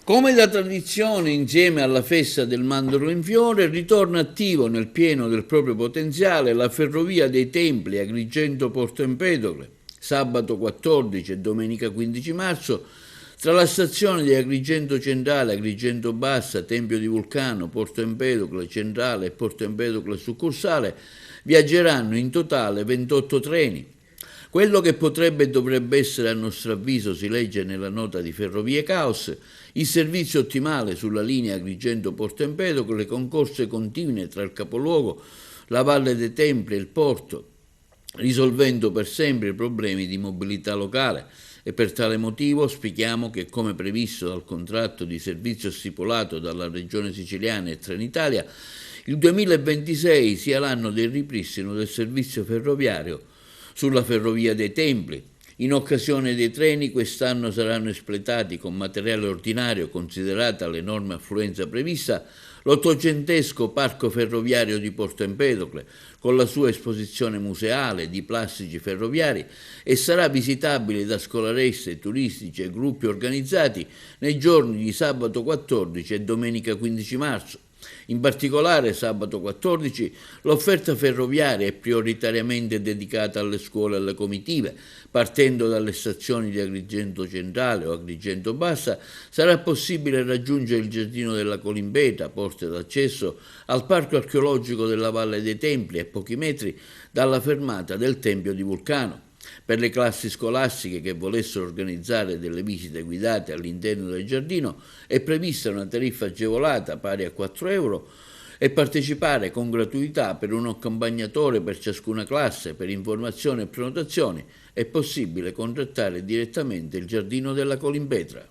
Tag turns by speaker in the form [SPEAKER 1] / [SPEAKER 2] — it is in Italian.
[SPEAKER 1] Come da tradizione, insieme alla festa del mandorlo in fiore, ritorna attivo nel pieno del proprio potenziale la Ferrovia dei Templi Agrigento-Porto Empedocle, sabato 14 e domenica 15 marzo, tra la stazione di Agrigento Centrale, Agrigento Bassa, Tempio di Vulcano, Porto Empedocle Centrale e Porto Empedocle Succursale, viaggeranno in totale 28 treni. Quello che potrebbe e dovrebbe essere, a nostro avviso, si legge nella nota di Ferrovie Caos, il servizio ottimale sulla linea Agrigento-Porto Empedocle, con corse continue tra il capoluogo, la Valle dei Templi e il porto, risolvendo per sempre i problemi di mobilità locale. E per tale motivo auspichiamo che, come previsto dal contratto di servizio stipulato dalla Regione Siciliana e Trenitalia, il 2026 sia l'anno del ripristino del servizio ferroviario sulla Ferrovia dei Templi. In occasione dei treni quest'anno saranno espletati con materiale ordinario, considerata l'enorme affluenza prevista, l'ottocentesco parco ferroviario di Porto Empedocle, con la sua esposizione museale di plastici ferroviari, e sarà visitabile da scolaresche, turistici e gruppi organizzati nei giorni di sabato 14 e domenica 15 marzo. In particolare, sabato 14, l'offerta ferroviaria è prioritariamente dedicata alle scuole e alle comitive. Partendo dalle stazioni di Agrigento Centrale o Agrigento Bassa, sarà possibile raggiungere il Giardino della Colimbeta, porte d'accesso al Parco archeologico della Valle dei Templi, a pochi metri dalla fermata del Tempio di Vulcano. Per le classi scolastiche che volessero organizzare delle visite guidate all'interno del giardino è prevista una tariffa agevolata pari a 4 euro e partecipare con gratuità per un accompagnatore per ciascuna classe. Per informazioni e prenotazioni è possibile contattare direttamente il Giardino della Colimbetra.